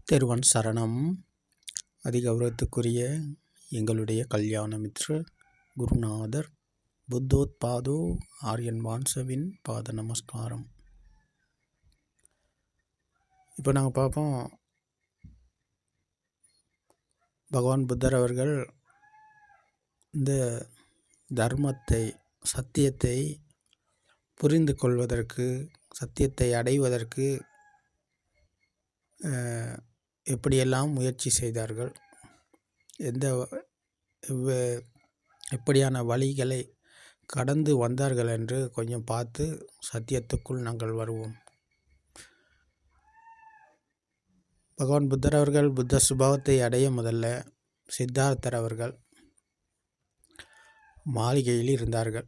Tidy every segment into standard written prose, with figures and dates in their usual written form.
திருவன் சரணம். அதிகௌரவத்துக்குரிய எங்களுடைய கல்யாண மித்ர குருநாதர் புத்தோத்பாதோ ஆரியன் வான்சவின் பாத நமஸ்காரம். இப்போ நாங்கள் பார்ப்போம், பகவான் புத்தர் அவர்கள் இந்த தர்மத்தை, சத்தியத்தை புரிந்து கொள்வதற்கு, சத்தியத்தை அடைவதற்கு எப்படியெல்லாம் முயற்சி செய்தார்கள், எப்படியான வழிகளை கடந்து வந்தார்கள் என்று கொஞ்சம் பார்த்து சத்தியத்துக்குள் நாங்கள் வருவோம். பகவான் புத்தர் அவர்கள் புத்த சுபாவத்தை அடைய முதல்ல சித்தார்த்தர் அவர்கள் மாளிகையில் இருந்தார்கள்.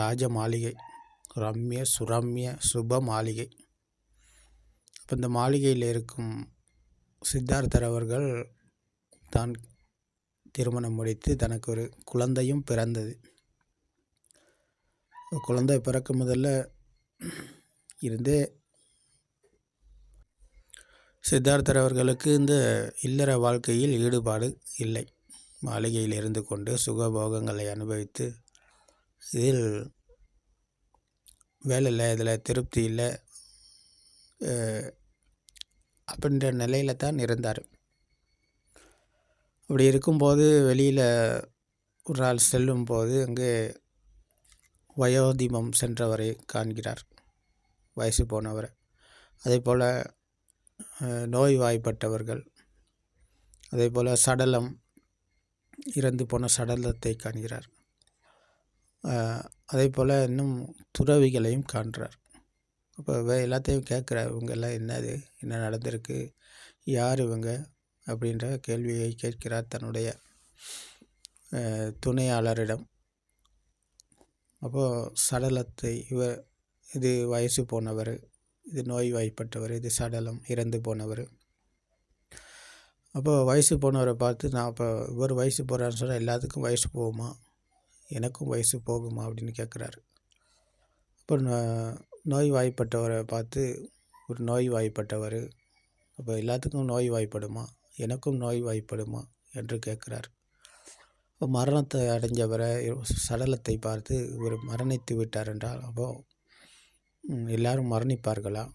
ராஜ மாளிகை, ரம்ய சுரம்ய சுப மாளிகை. இப்போ இந்த மாளிகையில் இருக்கும் சித்தார்த்தர் அவர்கள் தான் திருமணம் முடித்து தனக்கு ஒரு குழந்தையும் பிறந்தது. குழந்தை பிறக்க முதல்ல இருந்தே சித்தார்த்தர் அவர்களுக்கு இந்த இல்லற வாழ்க்கையில் ஈடுபாடு இல்லை. மாளிகையில் இருந்து கொண்டு சுகபோகங்களை அனுபவித்து இதில் வேலை இல்லை, இதில் திருப்தி இல்லை அப்படின்ற நிலையில் தான் இருந்தார். அப்படி இருக்கும்போது வெளியில் ஒரு நாள் செல்லும்போது அங்கே வயோதிபம் சென்றவரை காண்கிறார், வயசு போனவர். அதே போல் நோய்வாய்ப்பட்டவர்கள், அதே போல் சடலம், இறந்து போன சடலத்தை காண்கிறார். அதே போல் இன்னும் துறவிகளையும் காண்கிறார். அப்போ எல்லாத்தையும் கேட்குறார், இவங்க எல்லாம் என்னது, என்ன நடந்திருக்கு, யார் இவங்க அப்படின்ற கேள்வியை கேட்கிறார் தன்னுடைய துணையாளரிடம். அப்போது சடலத்தை, இது வயசு போனவர், இது நோய்வாய்ப்பட்டவர், இது சடலம், இறந்து போனவர். அப்போது வயசு போனவரை பார்த்து, நான் இப்போ இவர் வயசு போகிறான்னு சொன்னால் எல்லாத்துக்கும் வயசு போகுமா, எனக்கும் வயசு போகுமா அப்படின்னு கேட்குறாரு. அப்போ நோய்வாய்ப்பட்டவரை பார்த்து, ஒரு நோய்வாய்ப்பட்டவர், அப்போ எல்லாத்துக்கும் நோய்வாய்ப்படுமா, எனக்கும் நோய்வாய்ப்படுமா என்று கேட்குறார். இப்போ மரணத்தை அடைஞ்சவரை, சடலத்தை பார்த்து இவர் மரணித்து விட்டார் என்றால் அப்போது எல்லாரும் மரணிப்பார்களா,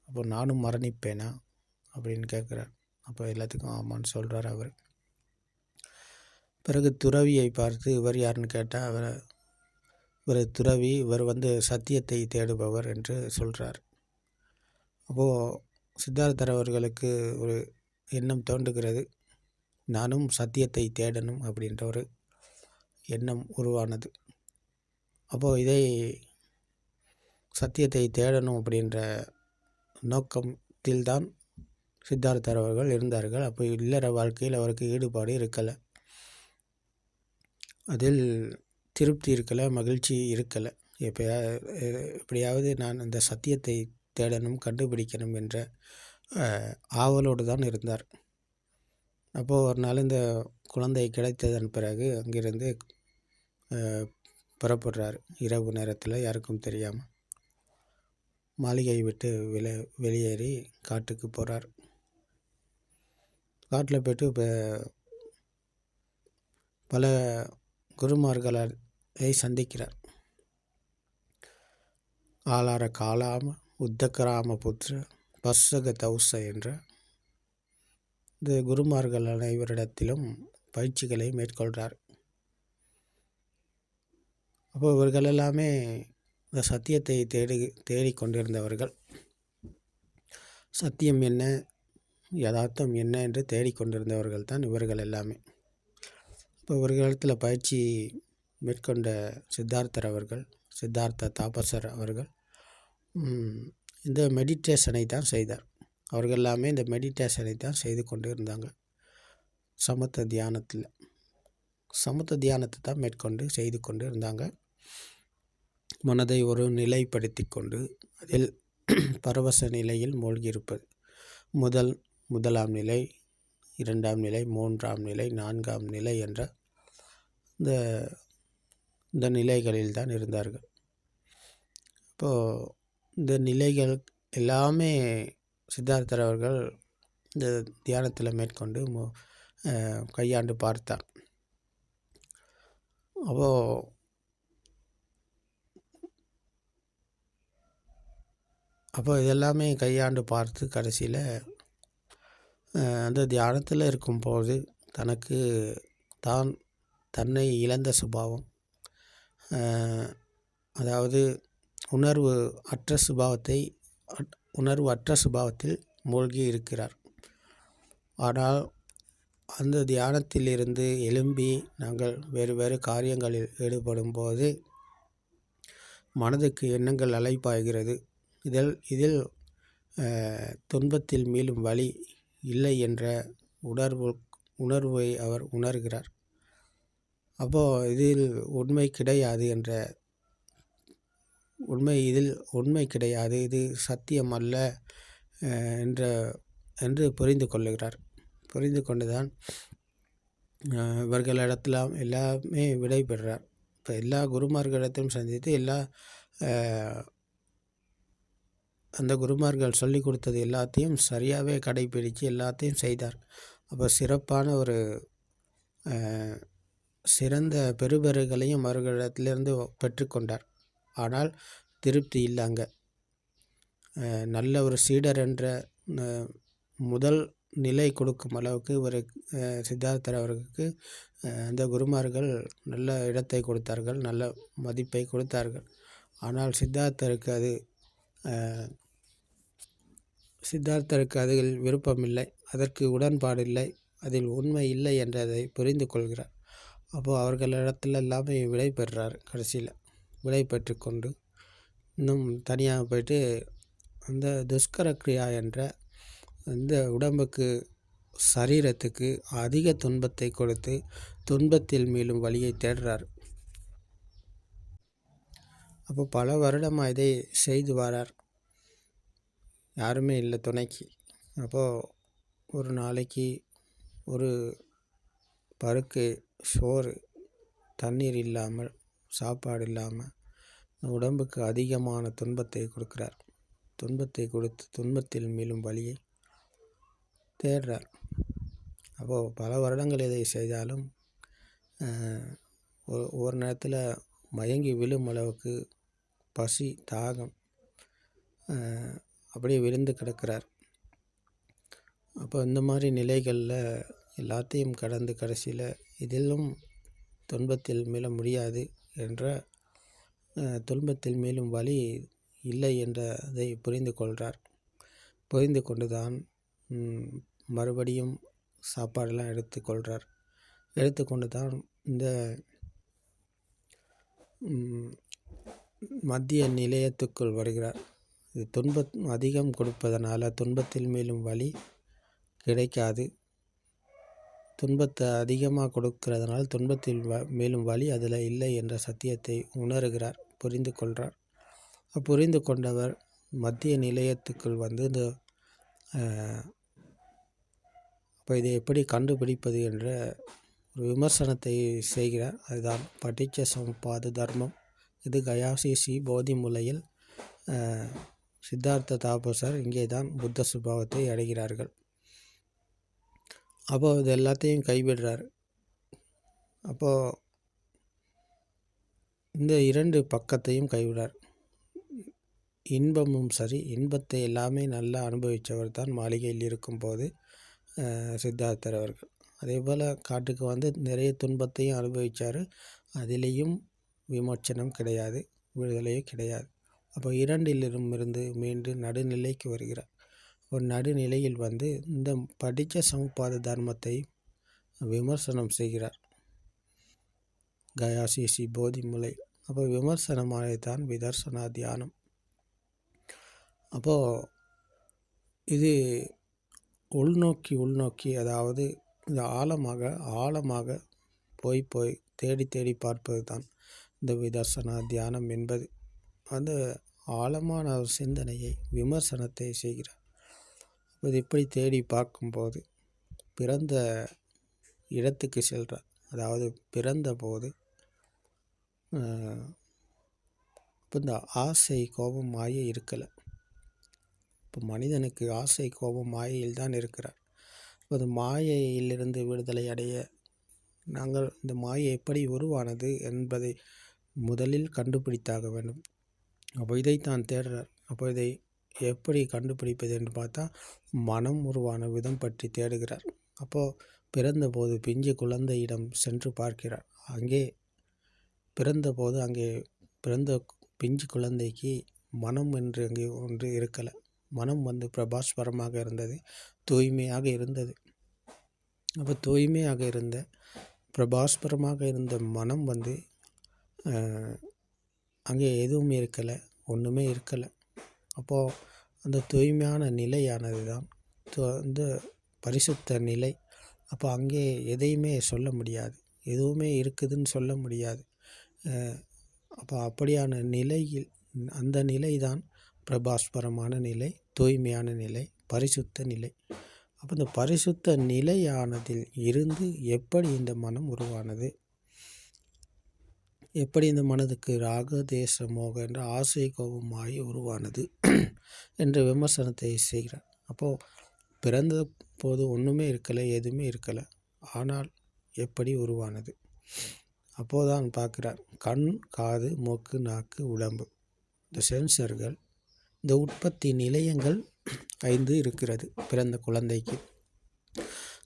அப்போ நானும் மரணிப்பேனா அப்படின்னு கேட்குறார். அப்போ எல்லாத்துக்கும் ஆமான்னு சொல்கிறார் அவர். பிறகு துறவியை பார்த்து, இவர் யாருன்னு கேட்டால் இவர் துறவி, இவர் சத்தியத்தை தேடுபவர் என்று சொல்கிறார். அப்போது சித்தார்த்தர் அவர்களுக்கு ஒரு எண்ணம் தோன்றுகிறது, நானும் சத்தியத்தை தேடணும் அப்படின்ற ஒரு எண்ணம் உருவானது. அப்போது இதை சத்தியத்தை தேடணும் அப்படின்ற நோக்கத்தில்தான் சித்தார்த்தர் அவர்கள் இருந்தார்கள். அப்போ இல்லற வாழ்க்கையில் அவருக்கு ஈடுபாடு இருக்கலை, அதில் திருப்தி இருக்கலை, மகிழ்ச்சி இருக்கலை. எப்படியாவது நான் இந்த சத்தியத்தை தேடணும், கண்டுபிடிக்கணும் என்ற ஆவலோடு தான் இருந்தார். அப்போது ஒரு நாள் இந்த குழந்தை கிடைத்ததன் பிறகு அங்கிருந்து புறப்படுறார். இரவு நேரத்தில் யாருக்கும் தெரியாமல் மாளிகையை விட்டு வெளியேறி காட்டுக்கு போகிறார். காட்டில் போய்ட்டு பல குருமார்களை சந்திக்கிறார். ஆளார காலாம உத்தக்கராம புத்திர பர்சக தௌச என்ற இந்த குருமார்கள் அனைவரிடத்திலும் பயிற்சிகளை மேற்கொள்கிறார். அப்போ இவர்கள் எல்லாமே இந்த சத்தியத்தை தேடிக்கொண்டிருந்தவர்கள். சத்தியம் என்ன, யதார்த்தம் என்ன என்று தேடிக்கொண்டிருந்தவர்கள் தான் இவர்கள் எல்லாமே. இப்போ இவர்களிடத்தில் பயிற்சி மேற்கொண்ட சித்தார்த்தர் அவர்கள், சித்தார்த்த தாபசர் அவர்கள் இந்த மெடிடேஷனை தான் செய்தார். அவர்கள் எல்லாமே இந்த மெடிடேஷனை தான் செய்து கொண்டு இருந்தாங்க. சமத்த தியானத்தை தான் மேற்கொண்டு செய்து கொண்டு இருந்தாங்க. மனதை ஒரு நிலைப்படுத்தி கொண்டு அதில் பரவச நிலையில் மூழ்கியிருப்பது. முதலாம் நிலை, 2ஆம் நிலை, 3ஆம் நிலை, 4ஆம் நிலை என்ற இந்த நிலைகளில் தான் இருந்தார்கள். இப்போது இந்த நிலைகள் எல்லாமே சித்தார்த்தர் அவர்கள் இந்த தியானத்தில் மேற்கொண்டு கையாண்டு பார்த்தார். அப்போ இதெல்லாமே கையாண்டு பார்த்து கடைசியில் அந்த தியானத்தில் இருக்கும்போது தன்னை இழந்த சுபாவம், அதாவது உணர்வு அற்ற சுபாவத்தில் மூழ்கி இருக்கிறார். ஆனால் அந்த தியானத்திலிருந்து எழும்பி நாங்கள் வேறு வேறு காரியங்களில் ஈடுபடும்போது மனதுக்கு எண்ணங்கள் அலைப்பாய்கிறது. இதில் துன்பத்தில் மீளும் வழி இல்லை என்ற உணர்வை அவர் உணர்கிறார். அப்போது இதில் உண்மை கிடையாது, இது சத்தியம் அல்ல என்று புரிந்து கொள்ளுகிறார். புரிந்து கொண்டுதான் இவர்களிடத்தில் எல்லாமே விடை பெறுறார். இப்போ எல்லா குருமார்களிடத்தையும் சந்தித்து அந்த குருமார்கள் சொல்லி கொடுத்தது எல்லாத்தையும் சரியாகவே கடைபிடித்து எல்லாத்தையும் செய்தார். அப்போ சிறந்த பெறுபேறுகளையும் அவர்களிடத்திலிருந்து பெற்றுக்கொண்டார். ஆனால் திருப்தி இல்லை. அங்கே நல்ல ஒரு சீடர் என்ற முதல் நிலை கொடுக்கும் அளவுக்கு சித்தார்த்தர் அவருக்கு அந்த குருமார்கள் நல்ல இடத்தை கொடுத்தார்கள், நல்ல மதிப்பை கொடுத்தார்கள். ஆனால் சித்தார்த்தருக்கு அதில் விருப்பமில்லை, அதற்கு உடன்பாடில்லை, அதில் உண்மை இல்லை என்றதை புரிந்து கொள்கிறார். அப்போது அவர்களிடத்தில் எல்லாமே விடை பெறுறார். கடைசியில் விடை பெற்று கொண்டு இன்னும் தனியாக போயிட்டு அந்த துஷ்கர கிரியா என்ற அந்த உடம்புக்கு சரீரத்துக்கு அதிக துன்பத்தை கொடுத்து துன்பத்தில் மீளும் வழியை தேடுறார். அப்போ பல வருடமாக இதை செய்து வரார். யாருமே இல்லை துணைக்கு. அப்போது ஒரு நாளைக்கு ஒரு பருக்கு சோறு, தண்ணீர் இல்லாமல், சாப்பாடு இல்லாமல் உடம்புக்கு அதிகமான துன்பத்தை கொடுக்குறார். துன்பத்தை கொடுத்து துன்பத்தில் மீளும் வழியை தேடுறார். அப்போது பல வருடங்கள் இதை செய்தாலும் ஒரு நேரத்தில் மயங்கி விழும் அளவுக்கு பசி, தாகம் அப்படியே விழுந்து கிடக்கிறார். அப்போ இந்த மாதிரி நிலைகளில் எல்லாத்தையும் கடந்து கடைசியில் இதிலும் துன்பத்தில் மீள முடியாது என்ற துன்பத்தில் மீளும் வழி இல்லை என்றதை புரிந்து கொள்கிறார். புரிந்து கொண்டு தான் மறுபடியும் சாப்பாடெல்லாம் எடுத்துக்கொண்டு தான் இந்த மத்திய நிலையத்துக்குள் வருகிறார். இது துன்பம் அதிகம் கொடுப்பதனால துன்பத்தில் மேலும் வழி கிடைக்காது. துன்பத்தை அதிகமாக கொடுக்கிறதுனால துன்பத்தில் மேலும் வழி அதில் இல்லை என்ற சத்தியத்தை உணர்கிறார், புரிந்து கொள்கிறார். புரிந்து கொண்டவர் மத்திய நிலையத்துக்குள் வந்து அப்போ இதை எப்படி கண்டுபிடிப்பது என்ற ஒரு விமர்சனத்தை செய்கிறார். அதுதான் பட்டிச்ச சமுப்பாத தர்மம். இது கயாசிசி போதி முலையில் சித்தார்த்த தாபசர் இங்கே தான் புத்த சுபாவத்தை அடைகிறார்கள். அப்போது இது எல்லாத்தையும் கைவிடுறார். அப்போது இந்த இரண்டு பக்கத்தையும் கைவிடார். இன்பமும் சரி, இன்பத்தை எல்லாமே நல்லா அனுபவித்தவர் தான் மாளிகையில் இருக்கும்போது சித்தார்த்தர் அவர்கள். அதே போல் காட்டுக்கு வந்து நிறைய துன்பத்தையும் அனுபவித்தார். அதிலேயும் விமோச்சனம் கிடையாது, விடுதலையும் கிடையாது. அப்போ இரண்டிலிருந்து மீண்டு நடுநிலைக்கு வருகிறார். ஒரு நடுநிலையில் வந்து இந்த படித்த சமுப்பாத தர்மத்தை விமர்சனம் செய்கிறார் கயாசிசி போதி முலை. அப்போ விமர்சனமானதான் விதர்சனா தியானம். அப்போது இது உள்நோக்கி அதாவது இந்த ஆழமாக போய் தேடி பார்ப்பது தான் இந்த விதர்சனா தியானம் என்பது. அந்த ஆழமான ஒரு சிந்தனையை, விமர்சனத்தை செய்கிறார். இது இப்படி தேடி பார்க்கும்போது பிறந்த இடத்துக்கு செல்கிறார். அதாவது பிறந்த போது இப்போ இந்த ஆசை, கோபம், மாயை இருக்கலை. இப்போ மனிதனுக்கு ஆசை, கோபம், மாயையில் தான் இருக்கிறார். இப்போது மாயையிலிருந்து விடுதலை அடைய நாங்கள் இந்த மாயை எப்படி உருவானது என்பதை முதலில் கண்டுபிடித்தாக வேண்டும். அப்போ இதைத்தான் தேடுறார். அப்போ இதை எப்படி கண்டுபிடிப்பது என்று பார்த்தா மனம் உருவான விதம் பற்றி தேடுகிறார். அப்போது பிறந்தபோது பிஞ்சு குழந்தையிடம் சென்று பார்க்கிறார். அங்கே பிறந்தபோது அங்கே பிறந்த பிஞ்சு குழந்தைக்கு மனம் என்று அங்கே ஒன்று இருக்கலை. மனம் பிரபாஸ்வரமாக இருந்தது, தூய்மையாக இருந்தது. அப்போ தூய்மையாக இருந்த பிரபாஸ்வரமாக இருந்த மனம் அங்கே எதுவுமே இருக்கலை, ஒன்றுமே இருக்கலை. அப்போது அந்த தூய்மையான நிலையானது தான் இந்த பரிசுத்த நிலை. அப்போ அங்கே எதையுமே சொல்ல முடியாது, எதுவுமே இருக்குதுன்னு சொல்ல முடியாது. அப்போ அப்படியான நிலையில் அந்த நிலை தான் பிரபாஸ்வரமான நிலை, தூய்மையான நிலை, பரிசுத்த நிலை. அப்போ இந்த பரிசுத்த நிலையானதில் இருந்து எப்படி இந்த மனம் உருவானது, எப்படி இந்த மனதுக்கு ராக தேச மோக என்ற ஆசை கோபமாகி உருவானது என்ற விமர்சனத்தை செய்கிறார். அப்போது பிறந்த போது ஒன்றுமே இருக்கலை, எதுவுமே இருக்கலை, ஆனால் எப்படி உருவானது? அப்போதான் பார்க்குறார். கண், காது, மூக்கு, நாக்கு, உடம்பு, இந்த சென்சர்கள், இந்த உற்பத்தி நிலையங்கள் 5 இருக்கிறது பிறந்த குழந்தைக்கு.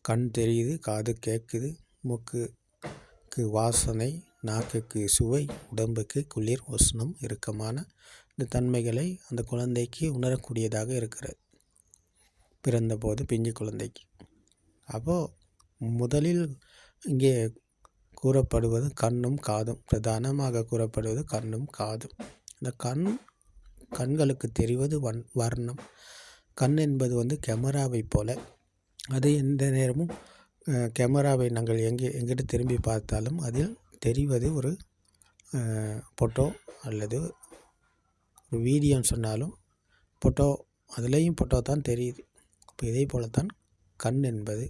கண் தெரியுது, காது கேட்குது, மூக்குக்கு வாசனை, நாக்குக்கு சுவை, உடம்புக்கு குளிர், உஷ்ணம், இறுக்கமான இந்த தன்மைகளை அந்த குழந்தைக்கு உணரக்கூடியதாக இருக்கிறது பிறந்தபோது பிஞ்சு குழந்தைக்கு. அப்போது முதலில் இங்கே கூறப்படுவது கண்ணும் காதும், பிரதானமாக கூறப்படுவது கண்ணும் காதும். இந்த கண்களுக்கு தெரிவது வர்ணம். கண் என்பது கேமராவை போல, அது எந்த நேரமும் கேமராவை நாங்கள் எங்கிட்ட திரும்பி பார்த்தாலும் அதில் தெரிவது ஒரு ஃபோட்டோ அல்லது ஒரு வீடியோன்னு சொன்னாலும் ஃபோட்டோ, அதுலேயும் ஃபோட்டோ தான் தெரியுது. இப்போ இதே போல தான் கண் என்பது.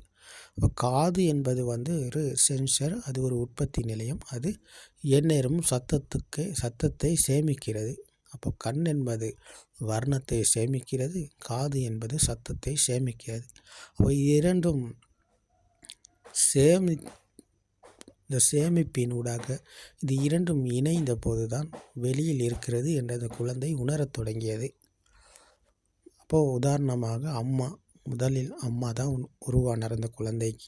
இப்போ காது என்பது ஒரு சென்சர், அது ஒரு உற்பத்தி நிலையம், அது எந்நேரமும் சத்தத்தை சேமிக்கிறது. அப்போ கண் என்பது வர்ணத்தை சேமிக்கிறது, காது என்பது சத்தத்தை சேமிக்கிறது. அப்போ இரண்டும் இந்த சேமிப்பினூடாக இது இரண்டும் இணைந்த போது தான் வெளியில் இருக்கிறது என்று அந்த குழந்தை உணரத் தொடங்கியது. அப்போது உதாரணமாக முதலில் அம்மா தான் உருவானார் அந்த குழந்தைக்கு.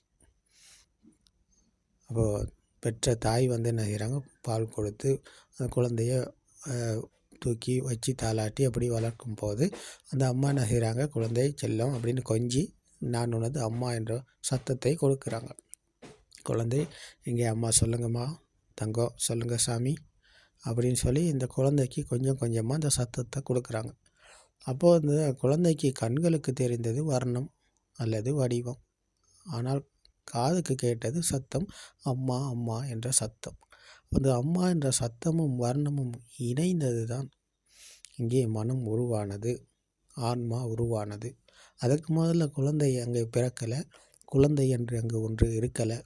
அப்போது பெற்ற தாய் என்ன செய்கிறாங்க, பால் கொடுத்து அந்த குழந்தைய தூக்கி வச்சு தாளாட்டி அப்படி வளர்க்கும் போது அந்த அம்மா என்ன செய்கிறாங்க, குழந்தை செல்லம் அப்படின்னு கொஞ்சி நான் உனது அம்மா என்ற சத்தத்தை கொடுக்குறாங்க. குழந்தை இங்கே அம்மா சொல்லுங்கம்மா, தங்கம் சொல்லுங்கள் சாமி அப்படின்னு சொல்லி இந்த குழந்தைக்கு கொஞ்சம் கொஞ்சமாக அந்த சத்தத்தை கொடுக்குறாங்க. அப்போது இந்த குழந்தைக்கு கண்களுக்கு தெரிந்தது வர்ணம் அல்லது வடிவம், ஆனால் காதுக்கு கேட்டது சத்தம், அம்மா அம்மா என்ற சத்தம். அந்த அம்மா என்ற சத்தமும் வர்ணமும் இணைந்தது தான் இங்கே மனம் உருவானது, ஆன்மா உருவானது. அதற்கு முதல்ல குழந்தை அங்கே பிறக்கலை, குழந்தை என்று அங்கே ஒன்று இருக்கலை.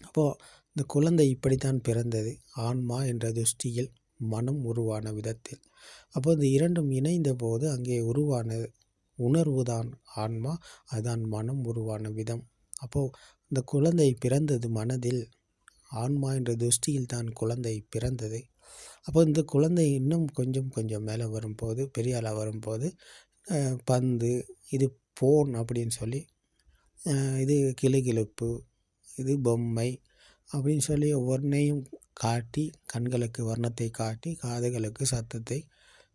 அப்போது இந்த குழந்தை இப்படித்தான் பிறந்தது, ஆன்மா என்ற துஷ்டியில், மனம் உருவான விதத்தில். அப்போ இந்த இரண்டும் இணைந்த போது அங்கே உருவான உணர்வு தான் ஆன்மா, அதுதான் மனம் உருவான விதம். அப்போது இந்த குழந்தை பிறந்தது மனதில், ஆன்மா என்ற துஷ்டியில் தான் குழந்தை பிறந்தது. அப்போ இந்த குழந்தை இன்னும் கொஞ்சம் கொஞ்சம் மேலே வரும்போது, பெரிய ஆளாக வரும்போது பந்து, இது போன் அப்படின்னு சொல்லி, இது கிளுகிளுப்பு, இது பொம்மை அப்படின்னு சொல்லி ஒவ்வொன்றையும் காட்டி, கண்களுக்கு வர்ணத்தை காட்டி, காதுகளுக்கு சத்தத்தை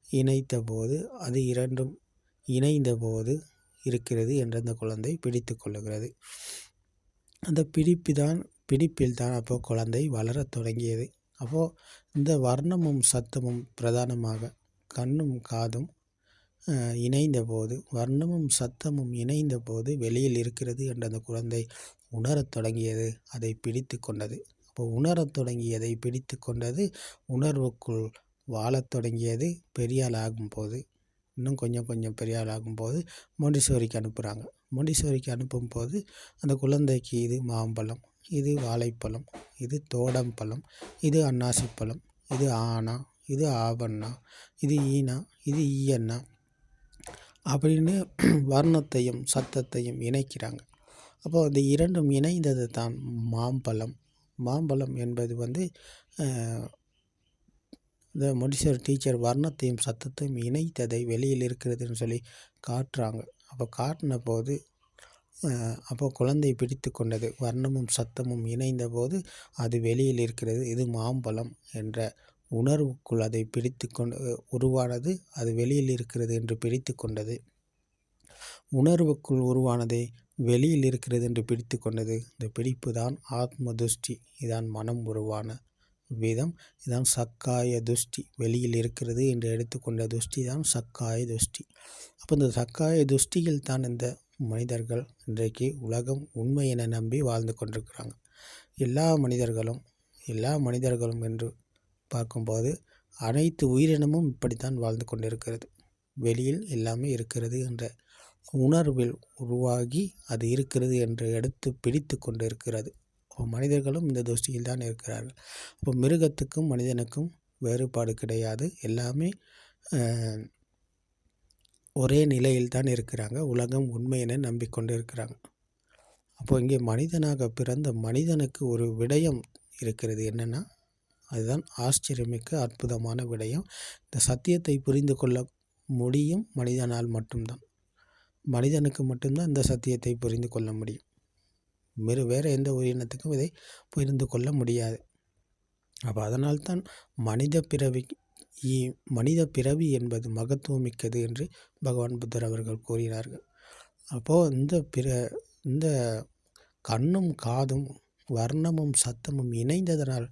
இணைத்த போது, அது இரண்டும் இணைந்த போது இருக்கிறது என்று அந்த குழந்தை பிடித்து கொள்ளுகிறது. அந்த பிடிப்பில் தான் அப்போது குழந்தை வளரத் தொடங்கியது. அப்போது இந்த வர்ணமும் சத்தமும் பிரதானமாக கண்ணும் காதும் இணைந்த போது, வர்ணமும் சத்தமும் இணைந்த போது வெளியில் இருக்கிறது என்று அந்த குழந்தை உணரத் தொடங்கியது, அதை பிடித்து கொண்டது. அப்போ உணரத் தொடங்கியதை பிடித்து கொண்டது, உணர்வுக்குள் வாழத் தொடங்கியது. பெரியாள் ஆகும்போது, இன்னும் கொஞ்சம் கொஞ்சம் பெரியாள் ஆகும்போது மொண்டிசோரிக்கு அனுப்புகிறாங்க. மொண்டிசோரிக்கு அனுப்பும்போது அந்த குழந்தைக்கு இது மாம்பழம், இது வாழைப்பழம், இது தோடம்பழம், இது அன்னாசிப்பழம், இது ஆனா, இது ஆவண்ணா, இது ஈனா, இது ஈயண்ணா அப்படின்னு வர்ணத்தையும் சத்தத்தையும் இணைக்கிறாங்க. அப்போது அந்த இரண்டும் இணைந்தது தான் மாம்பழம். மாம்பழம் என்பது வந்து இந்த மொடிசர் டீச்சர் வர்ணத்தையும் சத்தத்தையும் இணைத்ததை வெளியில் இருக்கிறதுன்னு சொல்லி காட்டுறாங்க. அப்போ காட்டின போது அப்போ குழந்தை பிடித்து கொண்டது. வர்ணமும் சத்தமும் இணைந்த போது அது வெளியில் இருக்கிறது, இது மாம்பழம் என்ற உணர்வுக்குள் அதை பிடித்து கொண்டு உருவானது. அது வெளியில் இருக்கிறது என்று பிடித்து கொண்டது. உணர்வுக்குள் உருவானதை வெளியில் இருக்கிறது என்று பிடித்து கொண்டது. இந்த பிடிப்பு தான் ஆத்ம துஷ்டி. இதான் மனம் உருவான விதம். இதான் சக்காய துஷ்டி. வெளியில் இருக்கிறது என்று எடுத்துக்கொண்ட துஷ்டி தான் சக்காய துஷ்டி. அப்போ இந்த சக்காய துஷ்டியில் தான் இந்த மனிதர்கள் இன்றைக்கு உலகம் உண்மை என நம்பி வாழ்ந்து கொண்டிருக்கிறாங்க. எல்லா மனிதர்களும் என்று பார்க்கும்போது அனைத்து உயிரினமும் இப்படித்தான் வாழ்ந்து கொண்டிருக்கிறது. வெளியில் எல்லாமே இருக்கிறது என்ற உணர்வில் உருவாகி அது இருக்கிறது என்று எடுத்து பிடித்து கொண்டு இருக்கிறது. மனிதர்களும் இந்த துஷ்டியில் தான் இருக்கிறார்கள். இப்போ மிருகத்துக்கும் மனிதனுக்கும் வேறுபாடு கிடையாது. எல்லாமே ஒரே நிலையில் தான் இருக்கிறாங்க. உலகம் உண்மை என நம்பிக்கொண்டு இருக்கிறாங்க. அப்போ இங்கே மனிதனாக பிறந்த மனிதனுக்கு ஒரு விடயம் இருக்கிறது. என்னென்னா, அதுதான் ஆச்சரியமிக்க அற்புதமான விடயம். இந்த சத்தியத்தை புரிந்து கொள்ள முடியும் மனிதனால் மட்டும்தான். மனிதனுக்கு மட்டும்தான் இந்த சத்தியத்தை புரிந்து கொள்ள முடியும். வேறு எந்த உயிரினத்துக்கும் இதை புரிந்து கொள்ள முடியாது. அப்போ அதனால்தான் மனித பிறவி என்பது மகத்துவமிக்கது என்று பகவான் புத்தர் அவர்கள் கூறினார்கள். அப்போது இந்த கண்ணும் காதும் வர்ணமும் சத்தமும் இணைந்ததனால்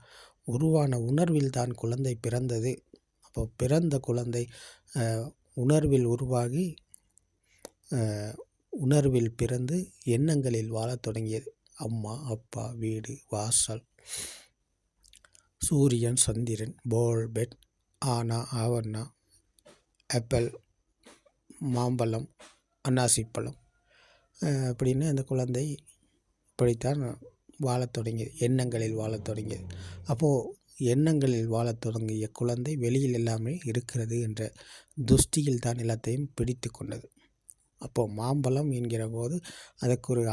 உருவான உணர்வில் தான் குழந்தை பிறந்தது. அப்போ பிறந்த குழந்தை உணர்வில் உருவாகி உணர்வில் பிறந்து எண்ணங்களில் வாழத் தொடங்கியது. அம்மா, அப்பா, வீடு, வாசல், சூரியன், சந்திரன், போல், பெட், ஆனா, ஆவண்ணா, ஆப்பிள், மாம்பழம், அன்னாசிப்பழம் அப்படின்னு அந்த குழந்தை இப்படித்தான் வாழத் தொடங்கியது. எண்ணங்களில் வாழத் தொடங்கியது. அப்போது எண்ணங்களில் வாழத் தொடங்கிய குழந்தை வெளியில் எல்லாமே இருக்கிறது என்ற துஷ்டியில் தான் எல்லாத்தையும் பிடித்து கொண்டது. அப்போது மாம்பழம் என்கிற போது அதற்கு ஒரு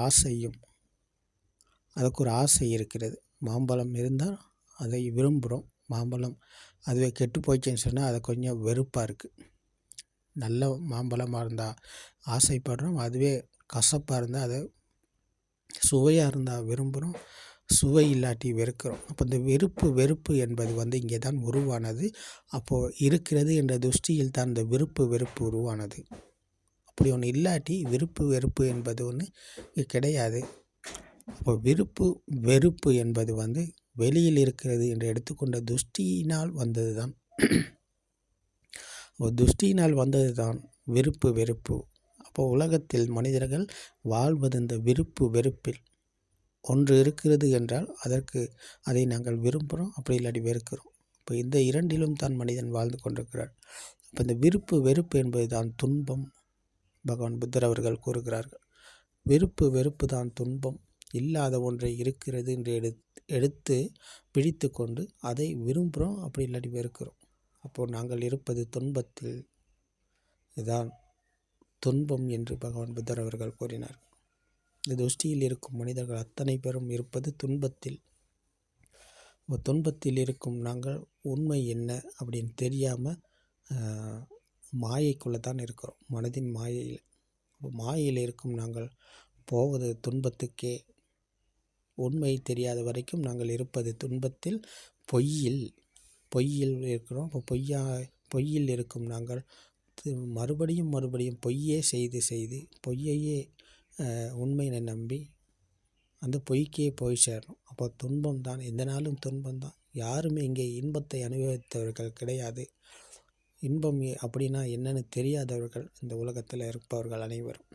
ஆசை இருக்கிறது. மாம்பழம் இருந்தால் அதை விரும்புகிறோம். மாம்பழம் அதுவே கெட்டு போயிடுச்சுன்னு சொன்னால் அது கொஞ்சம் வெறுப்பாக இருக்குது. நல்ல மாம்பழமாக இருந்தால் ஆசைப்படுறோம். அதுவே கசப்பாக இருந்தால் அதை சுவையாக இருந்தால் விரும்புகிறோம். சுவை இல்லாட்டி வெறுக்கிறோம். அப்போ இந்த வெறுப்பு என்பது வந்து இங்கே தான் உருவானது. அப்போது இருக்கிறது என்ற துஷ்டியில் தான் இந்த வெறுப்பு உருவானது. அப்படி ஒன்று இல்லாட்டி வெறுப்பு என்பது ஒன்று கிடையாது. அப்போ வெறுப்பு என்பது வந்து வெளியில் இருக்கிறது என்று எடுத்துக்கொண்ட துஷ்டியினால் வந்தது தான். துஷ்டியினால் வந்தது தான் வெறுப்பு. அப்போது உலகத்தில் மனிதர்கள் வாழ்வது இந்த வெறுப்பில். ஒன்று இருக்கிறது என்றால் அதை நாங்கள் விரும்புகிறோம், அப்படி இல்லாட்டி வெறுக்கிறோம். இப்போ இந்த இரண்டிலும் தான் மனிதன் வாழ்ந்து கொண்டிருக்கிறார். இப்போ இந்த வெறுப்பு என்பது தான் துன்பம். பகவான் புத்தர் அவர்கள் கூறுகிறார்கள், வெறுப்பு தான் துன்பம். இல்லாத ஒன்றை இருக்கிறது என்று எடுத்து பிடித்து கொண்டு அதை விரும்புகிறோம், அப்படி இல்லாட்டி வெறுக்கிறோம். அப்போது நாங்கள் இருப்பது துன்பத்தில். இதுதான் துன்பம் என்று பகவான் புத்தர் அவர்கள் கூறினார். இந்த துஷ்டியில் இருக்கும் மனிதர்கள் அத்தனை பேரும் இருப்பது துன்பத்தில். துன்பத்தில் இருக்கும் நாங்கள் உண்மை என்ன அப்படின்னு தெரியாமல் மாயைக்குள்ளே தான் இருக்கிறோம். மனதின் மாயையில் இருக்கும் நாங்கள் போவது துன்பத்துக்கே. உண்மை தெரியாத வரைக்கும் நாங்கள் இருப்பது துன்பத்தில், பொய்யில் இருக்கிறோம். இப்போ பொய்யில் இருக்கும் நாங்கள் மறுபடியும் பொய்யே செய்து பொய்யையே உண்மை நம்பி அந்த பொய்க்கே போய் சேரணும். அப்போ துன்பம் தான், எந்த நாளும் துன்பம் தான். யாருமே இங்கே இன்பத்தை அனுபவித்தவர்கள் கிடையாது. இன்பம் அப்படின்னா என்னென்னு தெரியாதவர்கள் இந்த உலகத்தில் இருப்பவர்கள் அனைவரும்.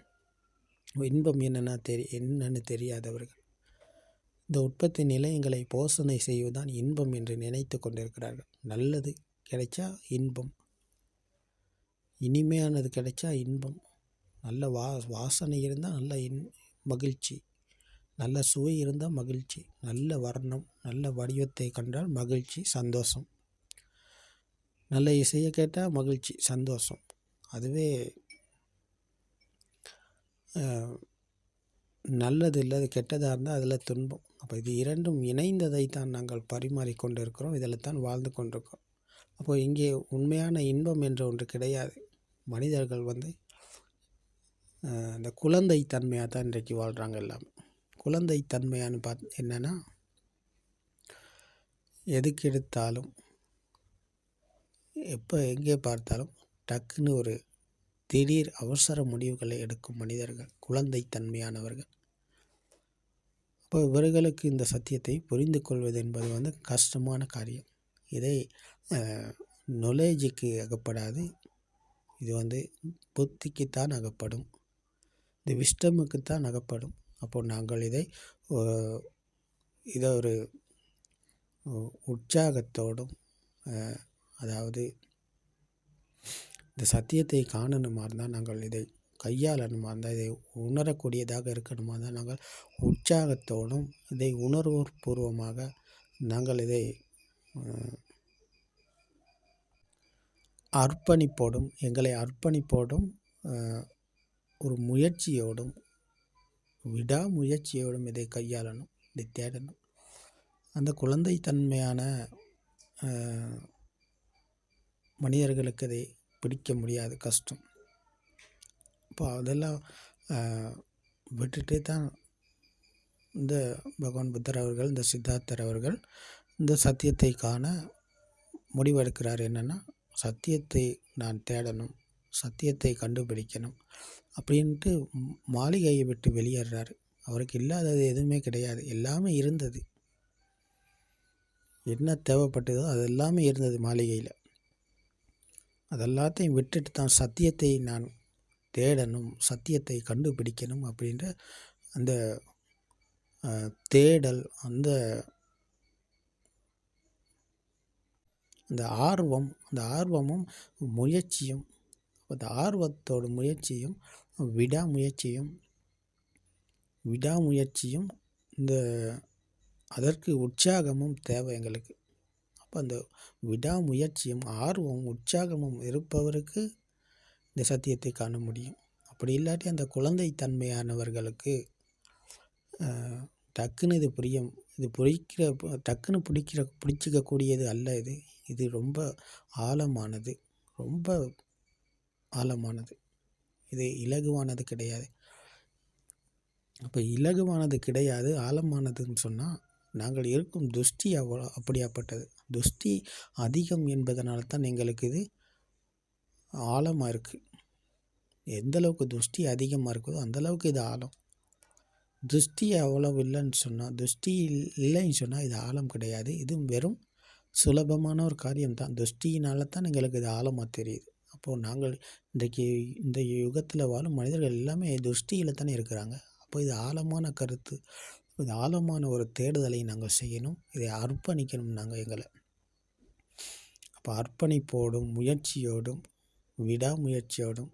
இன்பம் என்னென்னு தெரியாதவர்கள் இந்த உற்பத்தி நிலையங்களை போஷணை செய்வதுதான் இன்பம் என்று நினைத்து கொண்டிருக்கிறார்கள். நல்லது கிடைச்சா இன்பம், இனிமையானது கிடைச்சா இன்பம், நல்ல வாசனை இருந்தால் நல்ல மகிழ்ச்சி, நல்ல சுவை இருந்தால் மகிழ்ச்சி, நல்ல வர்ணம் நல்ல வடிவத்தை கண்டால் மகிழ்ச்சி சந்தோஷம், நல்ல இசையை கேட்டால் மகிழ்ச்சி சந்தோஷம். அதுவே நல்லது இல்லது கெட்டதாக இருந்தால் அதில் துன்பம். அப்போ இது இரண்டும் இணைந்ததை தான் நாங்கள் பரிமாறிக்கொண்டு இருக்கிறோம். இதில் தான் வாழ்ந்து கொண்டிருக்கிறோம். அப்போ இங்கே உண்மையான இன்பம் என்ற ஒன்று கிடையாது. மனிதர்கள் இந்த குழந்தை தன்மையாக தான் இன்றைக்கு வாழ்கிறாங்க எல்லாமே. குழந்தை தன்மையான்னு என்னென்னா, எதுக்கு எடுத்தாலும் எப்போ எங்கே பார்த்தாலும் டக்குன்னு ஒரு திடீர் அவசர முடிவுகளை எடுக்கும் மனிதர்கள் குழந்தை தன்மையானவர்கள். இப்போ இவர்களுக்கு இந்த சத்தியத்தை புரிந்து கொள்வது என்பது கஷ்டமான காரியம். இதை நாலேஜுக்கு அகப்படாது. இது புத்திக்குத்தான் அகப்படும். இது விஸ்டமுக்குத்தான் அகப்படும். அப்போது நாங்கள் இதை ஒரு உற்சாகத்தோடும், அதாவது இந்த சத்தியத்தை காணணுமா இருந்தால், நாங்கள் இதை கையாளணுமா இருந்தால், இதை உணரக்கூடியதாக இருக்கணுமா இருந்தால், நாங்கள் உற்சாகத்தோடும் இதை உணர்வுபூர்வமாக நாங்கள் இதை அர்ப்பணிப்போடும், எங்களை அர்ப்பணிப்போடும், ஒரு முயற்சியோடும், விடாமுயற்சியோடும் இதை கையாளணும், இதை தேடணும். அந்த குழந்தைத்தன்மையான மனிதர்களுக்கு அதை பிடிக்க முடியாது, கஷ்டம். இப்போ அதெல்லாம் விட்டுட்டு தான் இந்த பகவான் புத்தர் அவர்கள், இந்த சித்தார்த்தர் அவர்கள் இந்த சத்தியத்தை காண முடிவெடுக்கிறார். என்னென்னா, சத்தியத்தை நான் தேடணும், சத்தியத்தை கண்டுபிடிக்கணும் அப்படின்ட்டு மாளிகையை விட்டு வெளியேறாரு. அவருக்கு இல்லாதது எதுவுமே கிடையாது, எல்லாமே இருந்தது. என்ன தேவைப்பட்டதோ அது எல்லாமே இருந்தது மாளிகையில். அதெல்லாத்தையும் விட்டுட்டு தான் சத்தியத்தை நான் தேடணும், சத்தியத்தை கண்டுபிடிக்கணும் அப்படின்ற அந்த தேடல், அந்த அந்த ஆர்வமும் முயற்சியும், அந்த ஆர்வத்தோட முயற்சியும் விடாமுயற்சியும் இந்த அதற்கு உற்சாகமும் தேவை எங்களுக்கு. அப்போ அந்த விடாமுயற்சியும் ஆர்வமும் உற்சாகமும் இருப்பவருக்கு இந்த சத்தியத்தை காண முடியும். அப்படி இல்லாட்டி அந்த குழந்தை தன்மையானவர்களுக்கு டக்குன்னு இது புரியும், இது டக்குன்னு பிடிச்சிக்கக்கூடியது அல்ல. இது ரொம்ப ஆழமானது, ரொம்ப ஆழமானது. இது இலகுவானது கிடையாது. அப்போ இலகுவானது கிடையாது, ஆழமானதுன்னு சொன்னால், நாங்கள் இருக்கும் துஷ்டி அப்படியாப்பட்டது. துஷ்டி அதிகம் என்பதனால தான் எங்களுக்கு இது ஆழமாக இருக்குது. எந்தளவுக்கு துஷ்டி அதிகமாக இருக்குதோ அந்தளவுக்கு இது ஆழம். துஷ்டி அவ்வளவு இல்லைன்னு சொன்னால் இது ஆழம் கிடையாது. இது வெறும் சுலபமான ஒரு காரியம்தான். துஷ்டியினால தான் எங்களுக்கு இது ஆழமாக தெரியுது. அப்போது நாங்கள் இன்றைக்கு இந்த யுகத்தில் வாழும் மனிதர்கள் எல்லாமே துஷ்டியில் தானே இருக்கிறாங்க. அப்போ இது ஆழமான கருத்து, இது ஆழமான ஒரு தேடுதலை நாங்கள் செய்யணும், இதை அர்ப்பணிக்கணும் நாங்கள் எங்களை. அப்போ அர்ப்பணிப்போடும் முயற்சியோடும் விடாமுயற்சியோடும்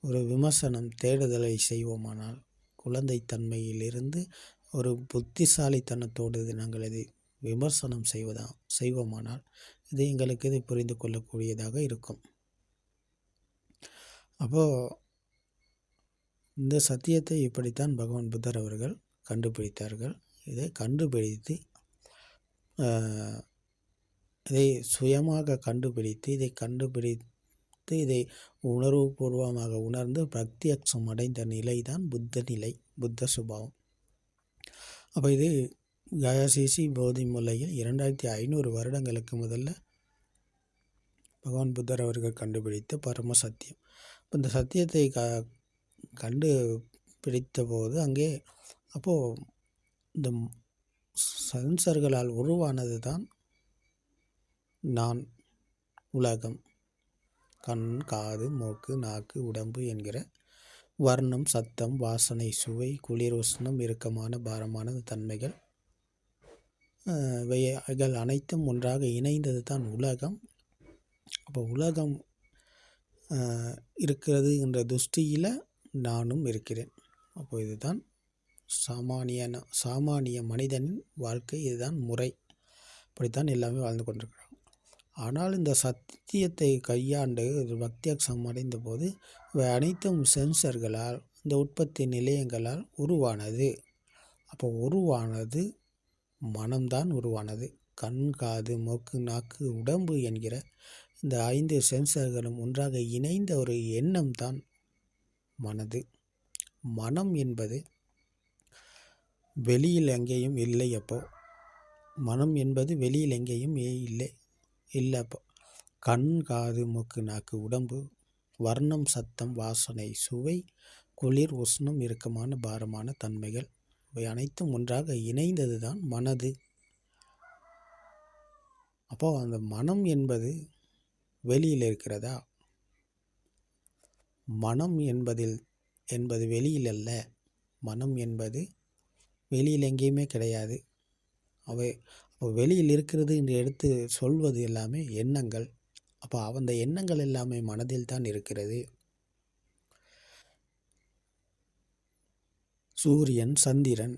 ஒரு விமர்சனம் தேடுதலை செய்வோமானால், குழந்தைத்தன்மையிலிருந்து ஒரு புத்திசாலித்தனத்தோடு நாங்கள் இதை விமர்சனம் செய்வோமானால், இது எங்களுக்கு இதை புரிந்து கொள்ளக்கூடியதாக இருக்கும். அப்போது இந்த சத்தியத்தை இப்படித்தான் பகவான் புத்தர் அவர்கள் கண்டுபிடித்தார்கள். இதை கண்டுபிடித்து இதை சுயமாக கண்டுபிடித்து இதை உணர்வுபூர்வமாக உணர்ந்து பிரத்யக்ஷம் அடைந்த நிலை தான் புத்த நிலை, புத்த சுபாவம். அப்போ இது கயாசிசி போதி முல்லையில் 2500 வருடங்களுக்கு முதல்ல பகவான் புத்தர் அவர்கள் கண்டுபிடித்த பரம சத்தியம். இப்போ இந்த சத்தியத்தை கண்டுபிடித்த போது அங்கே அப்போது இந்த சென்சர்களால் உருவானது தான் நான், உலகம், கண், காது, மூக்கு, நாக்கு, உடம்பு என்கிற வர்ணம், சத்தம், வாசனை, சுவை, குளிர், உஷ்ணம், இறுக்கமான பாரமான தன்மைகள் இவைகள் அனைத்தும் ஒன்றாக இணைந்தது தான் உலகம். அப்போ உலகம் இருக்கிறது என்ற துஷ்டியில் நானும் இருக்கிறேன். அப்போ இதுதான் சாமானிய மனிதனின் வாழ்க்கை, இதுதான் முறை. இப்படித்தான் எல்லாமே வாழ்ந்து கொண்டிருக்கிறாங்க. ஆனால் இந்த சத்தியத்தை கையாண்டு பிரத்யக்ஷம் அடைந்த போது இவை அனைத்தும் சென்சர்களால், இந்த உற்பத்தி நிலையங்களால் உருவானது. அப்போ உருவானது மனம்தான் உருவானது. கண், காது, மூக்கு, நாக்கு, உடம்பு என்கிற இந்த 5 சென்சர்களும் ஒன்றாக இணைந்த ஒரு எண்ணம் தான் மனது. மனம் என்பது வெளியில் எங்கேயும் இல்லை. அப்போ மனம் என்பது வெளியில் எங்கேயும் இல்லை. அப்போ கண், காது, மூக்கு, நாக்கு, உடம்பு, வர்ணம், சத்தம், வாசனை, சுவை, குளிர், உஷ்ணம், இறுக்கமான, பாரமான தன்மைகள், இவை அனைத்தும் ஒன்றாக இணைந்தது தான் மனது. அப்போ அந்த மனம் என்பது வெளியில் இருக்கிறதா? மனம் என்பது வெளியில் அல்ல. மனம் என்பது வெளியில் எங்கேயுமே கிடையாது. அப்போ வெளியில் இருக்கிறது என்று எடுத்து சொல்வது எல்லாமே எண்ணங்கள். அப்போ அந்த எண்ணங்கள் எல்லாமே மனதில் தான் இருக்கிறது. சூரியன், சந்திரன்,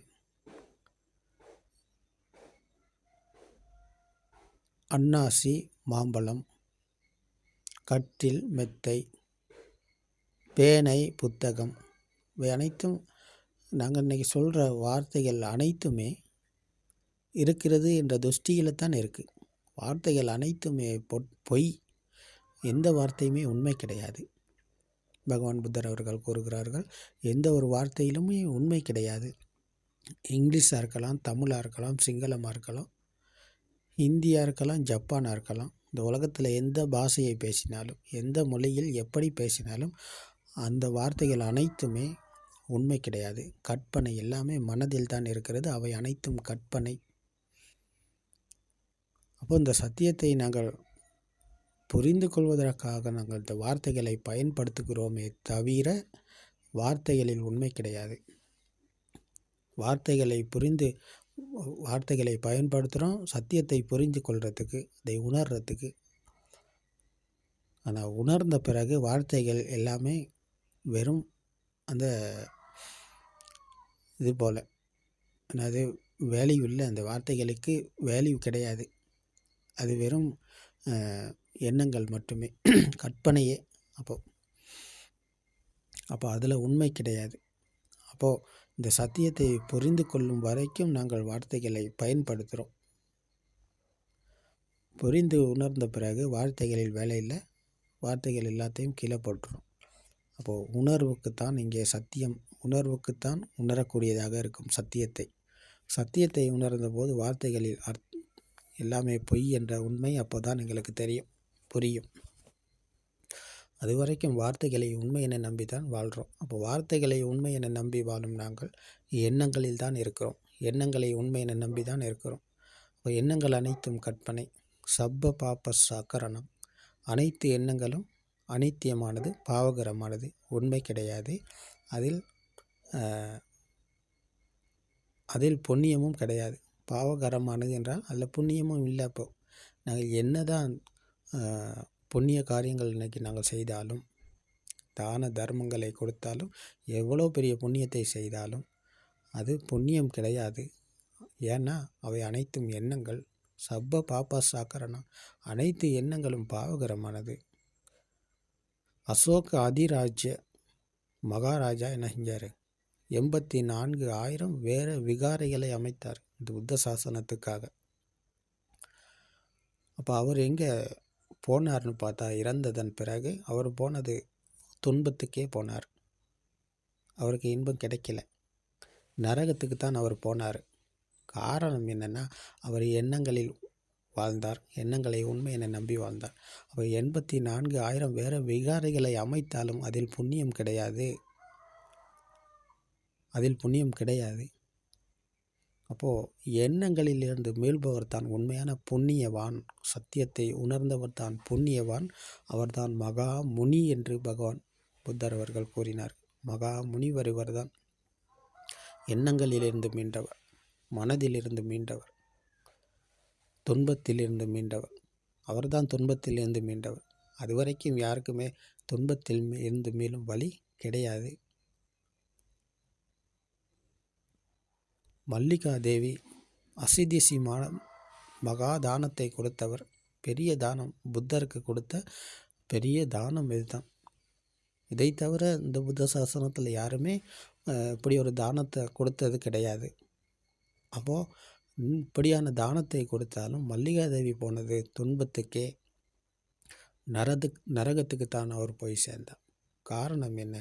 அன்னாசி, மாம்பழம், கட்டில், மெத்தை, பேனை, புத்தகம், இவை அனைத்தும் நாங்கள் இன்றைக்கி சொல்கிற வார்த்தைகள் அனைத்துமே இருக்கிறது என்ற துஷ்டியில் தான் இருக்குது. வார்த்தைகள் அனைத்துமே பொய். எந்த வார்த்தையுமே உண்மை கிடையாது. பகவான் புத்தர் அவர்கள் கூறுகிறார்கள், எந்த ஒரு வார்த்தையிலுமே உண்மை கிடையாது. இங்கிலீஷாக இருக்கலாம், தமிழாக இருக்கலாம், சிங்களமாக இருக்கலாம், இந்தியா இருக்கலாம், ஜப்பானாக இருக்கலாம். இந்த உலகத்தில் எந்த பாஷையை பேசினாலும், எந்த மொழியில் எப்படி பேசினாலும் அந்த வார்த்தைகள் அனைத்துமே உண்மை கிடையாது. கற்பனை. எல்லாமே மனதில் தான் இருக்கிறது. அவை அனைத்தும் கற்பனை. அப்போ இந்த சத்தியத்தை நாங்கள் புரிந்து கொள்வதற்காக நாங்கள் இந்த வார்த்தைகளை பயன்படுத்துகிறோமே தவிர வார்த்தைகளில் உண்மை கிடையாது. வார்த்தைகளை பயன்படுத்துகிறோம் சத்தியத்தை புரிந்து கொள்றதுக்கு, அதை உணர்றதுக்கு. ஆனால் உணர்ந்த பிறகு வார்த்தைகள் எல்லாமே வெறும் அந்த இது போல், அது வேல்யூ இல்லை. அந்த வார்த்தைகளுக்கு வேல்யூ கிடையாது. அது வெறும் எண்ணங்கள் மட்டுமே, கற்பனையே. அப்போ அதில் உண்மை கிடையாது. அப்போது இந்த சத்தியத்தை புரிந்து கொள்ளும் வரைக்கும் நாங்கள் வார்த்தைகளை பயன்படுத்துகிறோம். புரிந்து உணர்ந்த பிறகு வார்த்தைகளில் வேலை இல்லை. வார்த்தைகள் எல்லாத்தையும் கீழே போட்டுரும். அப்போது உணர்வுக்குத்தான் இங்கே சத்தியம். உணர்வுக்குத்தான் உணரக்கூடியதாக இருக்கும் சத்தியத்தை உணர்ந்த போது வார்த்தைகளில் எல்லாமே பொய் என்ற உண்மை அப்போ தான் எங்களுக்கு புரியும். அது வரைக்கும் வார்த்தைகளை உண்மை என நம்பி தான் வாழ்கிறோம். அப்போ வார்த்தைகளை உண்மை என நம்பி வாழும் நாங்கள் எண்ணங்களில் தான் இருக்கிறோம். எண்ணங்களை உண்மை என நம்பி தான் இருக்கிறோம். அப்போ எண்ணங்கள் அனைத்தும் கற்பனை. சப்ப பாப்ப சக்கரணம். அனைத்து எண்ணங்களும் அனித்தியமானது, பாவகரமானது, உண்மை கிடையாது. அதில் புண்ணியமும் கிடையாது. பாவகரமானது என்றால் அதில் புண்ணியமும் இல்லை. அப்போது நாங்கள் என்னதான் புண்ணிய காரியங்கள் இன்றைக்கி நாங்கள் செய்தாலும், தான தர்மங்களை கொடுத்தாலும், எவ்வளோ பெரிய புண்ணியத்தை செய்தாலும் அது புண்ணியம் கிடையாது. ஏன்னா அவை அனைத்தும் எண்ணங்கள். சப்ப பாப்பா சாக்கரணம். அனைத்து எண்ணங்களும் பாவகரமானது. அசோக அதிராஜ்ய மகாராஜா என்ன செஞ்சார்? 84,000 வேறு விகாரைகளை அமைத்தார் இந்த புத்த சாசனத்துக்காக. அப்போ அவர் எங்கே போனார்னு பார்த்தா, இறந்ததன் பிறகு அவர் போனது துன்பத்துக்கே போனார். அவருக்கு இன்பம் கிடைக்கல. நரகத்துக்கு தான் அவர் போனார். காரணம் என்னென்னா, அவர் எண்ணங்களில் வாழ்ந்தார். எண்ணங்களை உண்மை என நம்பி வாழ்ந்தார். அவர் 84,000 வேறு விகாரைகளை அமைத்தாலும் அதில் புண்ணியம் கிடையாது. அப்போது எண்ணங்களிலிருந்து மீள்பவர் தான் உண்மையான புண்ணியவான். சத்தியத்தை உணர்ந்தவர் தான் புண்ணியவான். அவர்தான் மகா முனி என்று பகவான் புத்தர் அவர்கள் கூறினார். மகா முனிவர் இவர்தான். எண்ணங்களிலிருந்து மீண்டவர், மனதிலிருந்து மீண்டவர், துன்பத்திலிருந்து மீண்டவர். அவர்தான் துன்பத்திலிருந்து மீண்டவர். அதுவரைக்கும் யாருக்குமே துன்பத்தில் இருந்து மீளும் வழி கிடையாது. மல்லிகா தேவி அசிதிசி மகா தானத்தை கொடுத்தவர். பெரிய தானம், புத்தருக்கு கொடுத்த பெரிய தானம் இதுதான். இதை தவிர இந்த புத்த சாசனத்தில் யாருமே இப்படி ஒரு தானத்தை கொடுத்தது கிடையாது. அப்போது இப்படியான தானத்தை கொடுத்தாலும் மல்லிகாதேவி போனது துன்பத்துக்கே, நரகத்துக்குத்தான் அவர் போய் சேர்ந்தார். காரணம் என்ன?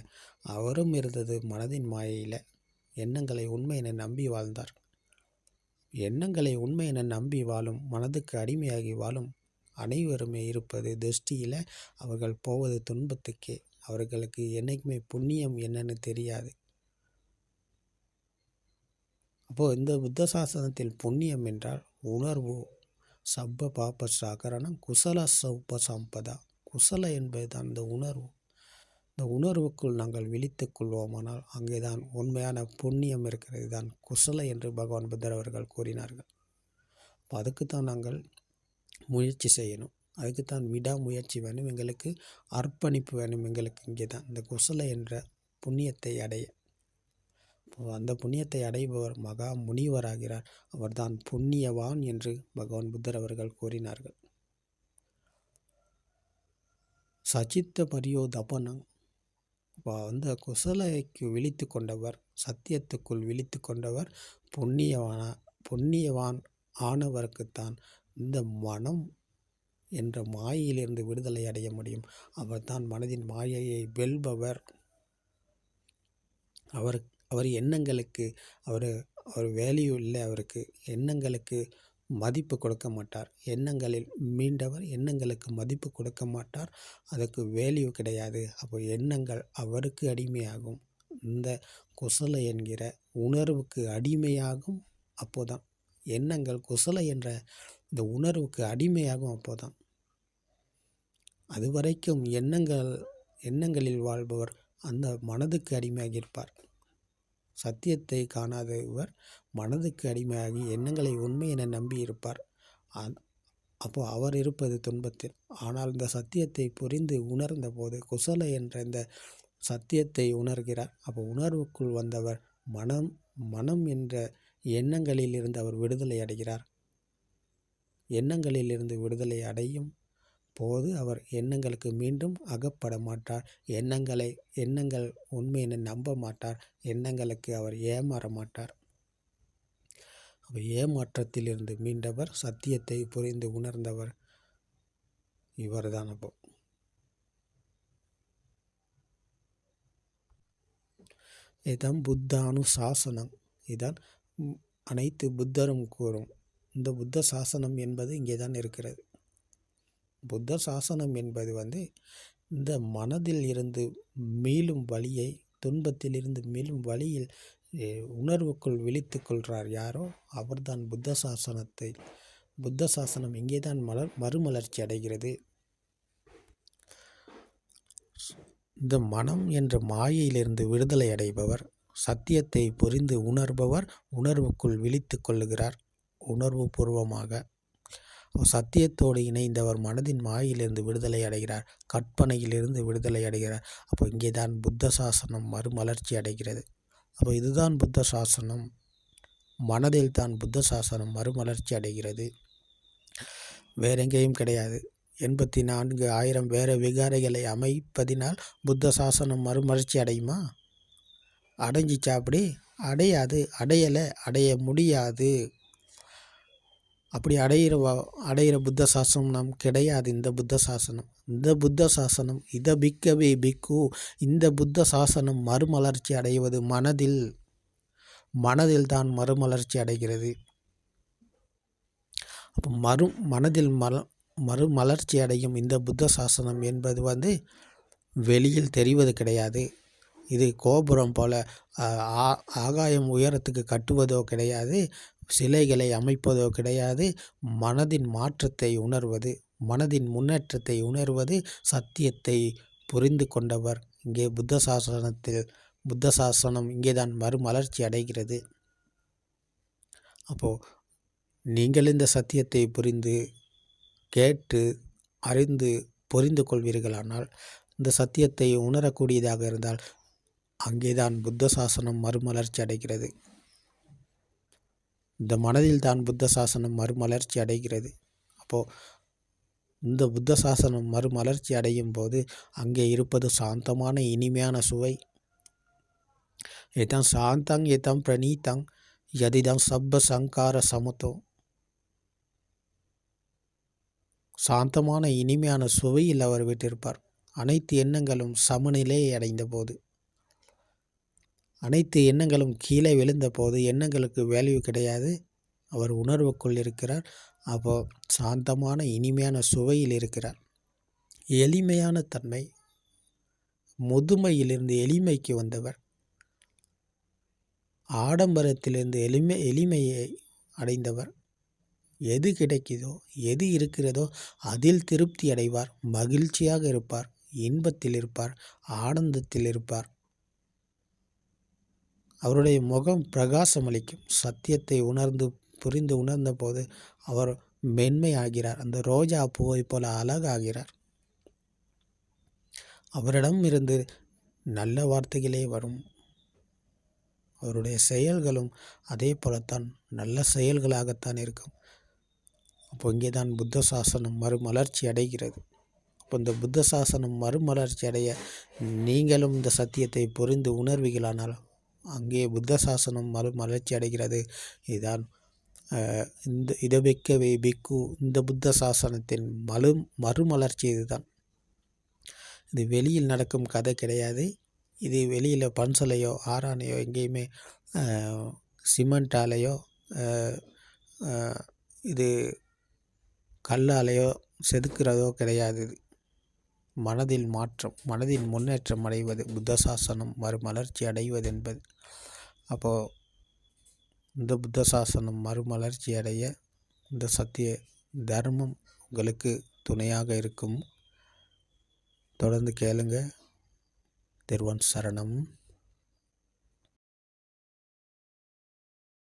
அவரும் இருந்தது மனதின் மாயையில். எண்ணங்களை உண்மை என நம்பி வாழ்ந்தார். எண்ணங்களை உண்மை என நம்பி வாழும், மனதுக்கு அடிமையாகி வாழும் அனைவருமே இருப்பது திருஷ்டியில். அவர்கள் போவது துன்பத்துக்கே. அவர்களுக்கு என்றைக்குமே புண்ணியம் என்னன்னு தெரியாது. அப்போது இந்த புத்த சாசனத்தில் புண்ணியம் என்றால் உணர்வு. சப்ப பாப சாகரணம் குசல சௌப்ப சம்பதா. குசல என்பது தான் இந்த உணர்வு. இந்த உணர்வுக்குள் நாங்கள் விழித்துக் கொள்வோமானால் அங்கே தான் உண்மையான புண்ணியம் இருக்கிறது. தான் குசல என்று பகவான் புத்தர் அவர்கள் கூறினார்கள். அப்போ அதுக்குத்தான் நாங்கள் முயற்சி செய்யணும். அதுக்குத்தான் விடாமுயற்சி வேணும். எங்களுக்கு அர்ப்பணிப்பு வேணும். எங்களுக்கு இங்கே தான் இந்த குசல என்ற புண்ணியத்தை அடைய. அந்த புண்ணியத்தை அடைபவர் மகா முனிவராகிறார். அவர்தான் புண்ணியவான் என்று பகவான் புத்தர் அவர்கள் கூறினார்கள். சச்சித்த பரியோதபனம். அந்த குசலைக்கு விழித்து கொண்டவர், சத்தியத்துக்குள் விழித்து கொண்டவர் புண்ணியவான் ஆனவருக்குத்தான் இந்த மனம் என்ற மாயையிலிருந்து விடுதலை அடைய முடியும். அவர்தான் மனதின் மாயையை வெல்பவர். அவர் எண்ணங்களுக்கு அவர் வேல்யூ இல்லை. அவருக்கு எண்ணங்களுக்கு மதிப்பு கொடுக்க மாட்டார். எண்ணங்களில் மீண்டவர் எண்ணங்களுக்கு மதிப்பு கொடுக்க மாட்டார். அதுக்கு வேல்யூ கிடையாது. அப்போ எண்ணங்கள் அவருக்கு அடிமையாகும். இந்த குசல என்கிற உணர்வுக்கு அடிமையாகும். அப்போதான் எண்ணங்கள் குசல என்ற இந்த உணர்வுக்கு அடிமையாகும். அப்போதான் அதுவரைக்கும் எண்ணங்களில் வாழ்பவர் அந்த மனதுக்கு அடிமையாகியிருப்பார். சத்தியத்தை காணாதவர் மனதுக்கு அடிமையாகி எண்ணங்களை உண்மை என நம்பி இருப்பார். அப்போ அவர் இருப்பது துன்பத்தில். ஆனால் இந்த சத்தியத்தை புரிந்து உணர்ந்த போது குசல என்ற இந்த சத்தியத்தை உணர்கிறார். அப்போ உணர்வுக்குள் வந்தவர் மனம் என்ற எண்ணங்களில் இருந்து அவர் விடுதலை அடைகிறார். எண்ணங்களில் இருந்து விடுதலை அடையும் போது அவர் எண்ணங்களுக்கு மீண்டும் அகப்பட மாட்டார். எண்ணங்கள் உண்மை என நம்ப மாட்டார். எண்ணங்களுக்கு அவர் ஏமாற மாட்டார். அவர் ஏமாற்றத்திலிருந்து மீண்டவர், சத்தியத்தை புரிந்து உணர்ந்தவர் இவர்தான். அப்போ இதுதான் புத்தானு சாசனம். இதுதான் அனைத்து புத்தரும் கூறும். இந்த புத்த சாசனம் என்பது இங்கே தான் இருக்கிறது. புத்த சாசனம் என்பது இந்த மனதில் இருந்து மீளும் வழியை, துன்பத்திலிருந்து மீளும் வழியில் உணர்வுக்குள் விழித்து கொள்கிறார் யாரோ அவர்தான் புத்த சாசனம் இங்கே தான் மறுமலர்ச்சி அடைகிறது. இந்த மனம் என்ற மாயையிலிருந்து விடுதலை அடைபவர், சத்தியத்தை புரிந்து உணர்பவர் உணர்வுக்குள் விழித்து கொள்ளுகிறார். உணர்வு பூர்வமாக சத்தியத்தோடு இணைந்தவர் மனதின் மாயிலிருந்து விடுதலை அடைகிறார். கற்பனையிலிருந்து விடுதலை அடைகிறார். அப்போ இங்கே தான் புத்த சாசனம் மறுமலர்ச்சி அடைகிறது. அப்போ இதுதான் புத்த சாசனம். மனதில் தான் புத்த சாசனம் மறுமலர்ச்சி அடைகிறது. வேற எங்கேயும் கிடையாது. 84,000 வேற விகாரைகளை அமைப்பதினால் புத்த சாசனம் மறுமலர்ச்சி அடையுமா? அடைஞ்சிச்சா? அப்படி அடையாது. அடைய முடியாது. அப்படி அடையிற புத்த சாசனம் நாம் கிடையாது. இந்த புத்த சாசனம் இத பிக்கவே பிக்கு. இந்த புத்த சாசனம் மறுமலர்ச்சி அடைவது மனதில் தான் மறுமலர்ச்சி அடைகிறது. அப்போ மனதில் மறுமலர்ச்சி அடையும் இந்த புத்த சாசனம் என்பது வெளியில் தெரிவது கிடையாது. இது கோபுரம் போல ஆகாயம் உயரத்துக்கு கட்டுவதோ கிடையாது. சிலைகளை அமைப்பதோ கிடையாது. மனதின் மாற்றத்தை உணர்வது, மனதின் முன்னேற்றத்தை உணர்வது, சத்தியத்தை புரிந்து கொண்டவர் இங்கே புத்த சாசனம் இங்கே தான் மறுமலர்ச்சி அடைகிறது. அப்போது நீங்கள் இந்த சத்தியத்தை புரிந்து கேட்டு அறிந்து புரிந்து கொள்வீர்களானால், இந்த சத்தியத்தை உணரக்கூடியதாக இருந்தால் அங்கேதான் புத்த சாசனம் மறுமலர்ச்சி அடைகிறது. இந்த மனதில் தான் புத்த சாசனம் மறுமலர்ச்சி அடைகிறது. அப்போது இந்த புத்த சாசனம் மறுமலர்ச்சி அடையும் போது அங்கே இருப்பது சாந்தமான இனிமையான சுவை. ஏதம் சாந்தங் ஏதம் பிரணீதங் யதிதம் சப்ப சங்கார சமுதோ. சாந்தமான இனிமையான சுவையில் அவர் விட்டிருப்பார். அனைத்து எண்ணங்களும் சமநிலையை அடைந்த போது, அனைத்து எண்ணங்களும் கீழே விழுந்த போது எண்ணங்களுக்கு வேல்யூ கிடையாது. அவர் உணர்வுக்குள் இருக்கிறார். அப்போ சாந்தமான இனிமையான சுவையில் இருக்கிறார். எளிமையான தன்மை, முதுமையிலிருந்து எளிமைக்கு வந்தவர், ஆடம்பரத்திலிருந்து எளிமையை அடைந்தவர். எது கிடைக்குதோ எது இருக்கிறதோ அதில் திருப்தி அடைவார், மகிழ்ச்சியாக இருப்பார், இன்பத்தில் இருப்பார், ஆனந்தத்தில் இருப்பார். அவருடைய முகம் பிரகாசமளிக்கும். சத்தியத்தை புரிந்து உணர்ந்த போது அவர் மென்மையாகிறார். அந்த ரோஜா பூவை போல அழகாகிறார். அவரிடம் இருந்து நல்ல வார்த்தைகளே வரும். அவருடைய செயல்களும் அதே போலத்தான் நல்ல செயல்களாகத்தான் இருக்கும். அப்போ இங்கே தான் புத்த சாசனம் மறுமலர்ச்சி அடைகிறது. அப்போ இந்த புத்த சாசனம் மறுமலர்ச்சி அடைய நீங்களும் இந்த சத்தியத்தை புரிந்து உணர்வீர்களானால் அங்கே புத்த சாசனம் மறுமலர்ச்சி அடைகிறது. இதுதான் இதபிக்கவே பிக்கு, இந்த புத்த சாசனத்தின் மறுமலர்ச்சி இதுதான். இது வெளியில் நடக்கும் கதை கிடையாது. இது வெளியில் பன்சலையோ ஆரானையோ எங்கேயுமே சிமெண்டாலேயோ இது கல்லாலேயோ செதுக்கிறதோ கிடையாது. மனதில் மாற்றம், மனதில் முன்னேற்றம் அடைவது புத்த சாசனம் மறுமலர்ச்சி அடைவது என்பது. அப்போது இந்த புத்த சாசனம் மறுமலர்ச்சி அடைய இந்த சத்திய தர்மம் உங்களுக்கு துணையாக இருக்கும். தொடர்ந்து கேளுங்க. திருவன் சரணம்.